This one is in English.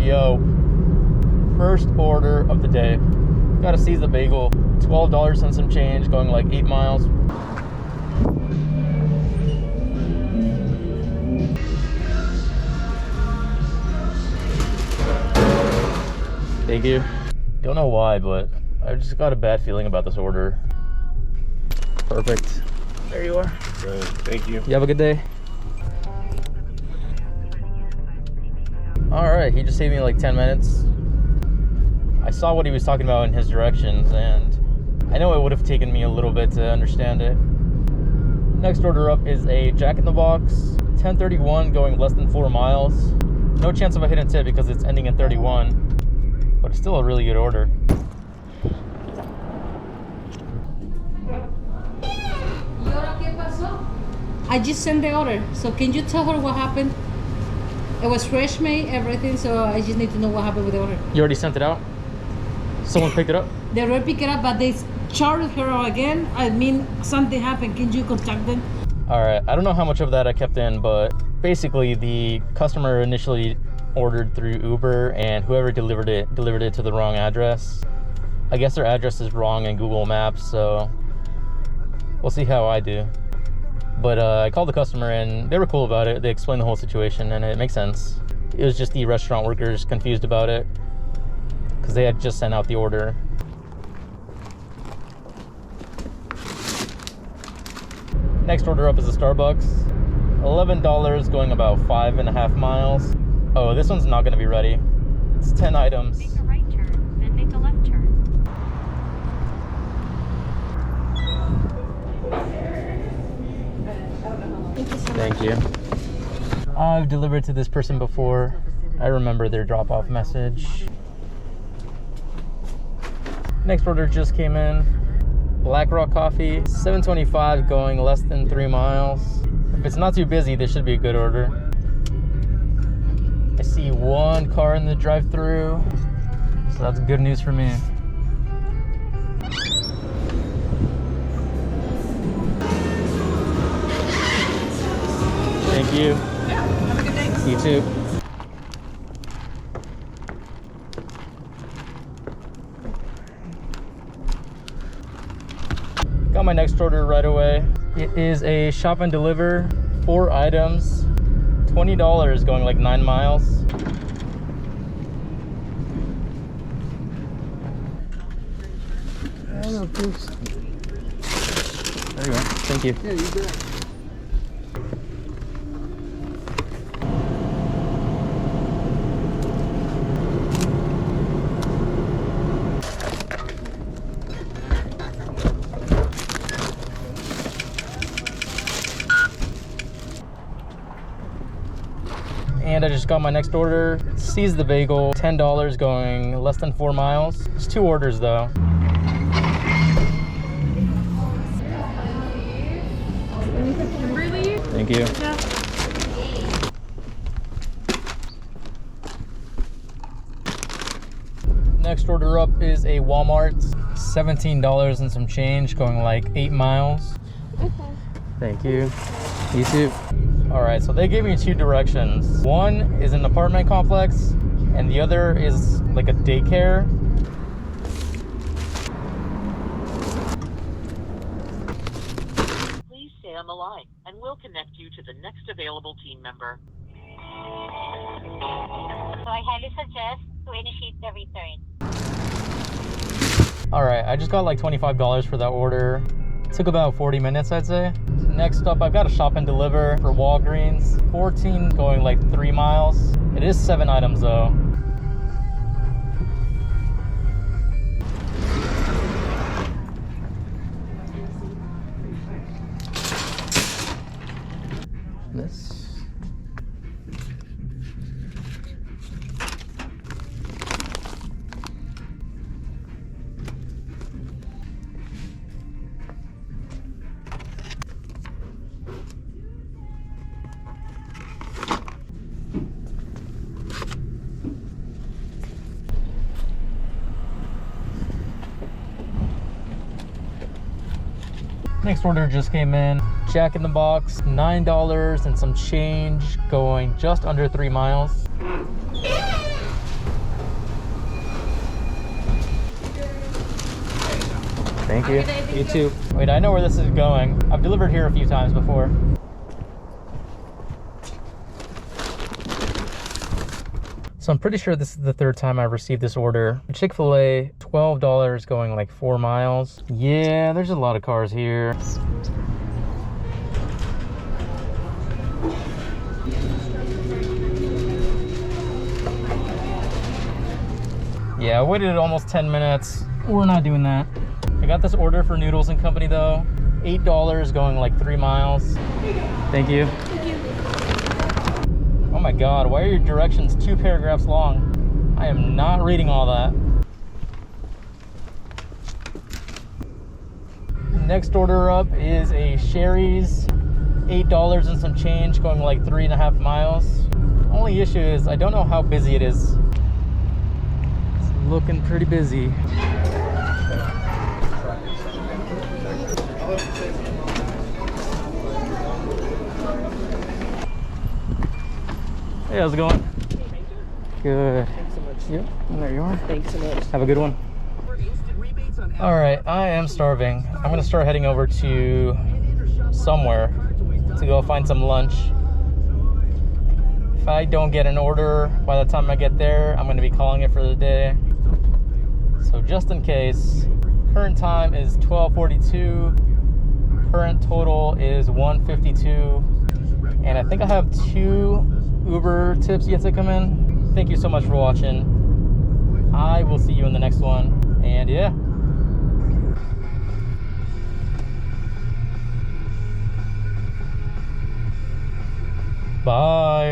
Yo, first order of the day. Gotta seize the bagel. $12 and some change, going like 8 miles. Thank you. Don't know why, but I just got a bad feeling about this order. Perfect. There you are. Great. Thank you. You have a good day. All right, he just saved me like 10 minutes. I saw what he was talking about in his directions, and I know it would have taken me a little bit to understand it. Next order up is a Jack in the Box, 1031, going less than 4 miles. No chance of a hidden tip because it's ending in 31, but it's still a really good order. I just sent the order, so can you tell her what happened? It was fresh made, everything, so I just need to know what happened with the order. You already sent it out? Someone picked it up? They already picked it up, but they charged her again. I mean, something happened. Can you contact them? All right, I don't know how much of that I kept in, but basically the customer initially ordered through Uber, and whoever delivered it to the wrong address. I guess their address is wrong in Google Maps, so we'll see how I do. But I called the customer and they were cool about it. They explained the whole situation and it makes sense. It was just the restaurant workers confused about it because they had just sent out the order. Next order up is a Starbucks. $11 going about 5.5 miles. Oh, this one's not gonna be ready. It's 10 items. Make a right turn, then make a left turn. Thank you. I've delivered to this person before. I remember their drop-off message. Next order just came in. Black Rock Coffee, $7.25, going less than 3 miles. If it's not too busy, this should be a good order. I see one car in the drive-thru, so that's good news for me. Thank you. Yeah, have a good day. You too. Got my next order right away. It is a shop and deliver, 4 items, $20, going like 9 miles. There you go. Thank you. Yeah, you bet. And I just got my next order. Seize the bagel, $10, going less than 4 miles. It's 2 orders though. Thank you. Next order up is a Walmart, $17 and some change, going like 8 miles. Okay. Thank you. You too. All right, so they gave me 2 directions. One is an apartment complex, and the other is like a daycare. Please stay on the line, and we'll connect you to the next available team member. So I highly suggest to initiate the return. All right, I just got like $25 for that order. It took about 40 minutes, I'd say. Next up, I've got a shop and deliver for Walgreens, 14, going like 3 miles. It is 7 items though. This. Next order just came in. Jack in the Box, $9 and some change, going just under 3 miles. Thank you. You too. Wait, I know where this is going. I've delivered here a few times before. So I'm pretty sure this is the third time I've received this order. Chick-fil-A, $12 going like 4 miles. Yeah, there's a lot of cars here. Yeah, I waited almost 10 minutes. We're not doing that. I got this order for Noodles and Company though. $8 going like 3 miles. Thank you. Oh my God, why are your directions 2 paragraphs long? I am not reading all that. Next order up is a Sherry's, $8 and some change going like 3.5 miles. Only issue is I don't know how busy it is. It's looking pretty busy. Hey, how's it going? Good. Thanks so much. Yep, there you are. Thanks so much. Have a good one. All right, I am starving. I'm gonna start heading over to somewhere to go find some lunch. If I don't get an order by the time I get there, I'm gonna be calling it for the day. So just in case, current time is 12:42. Current total is 152. And I think I have 2 Uber tips yet to come in. Thank you so much for watching. I will see you in the next one. And yeah. Bye.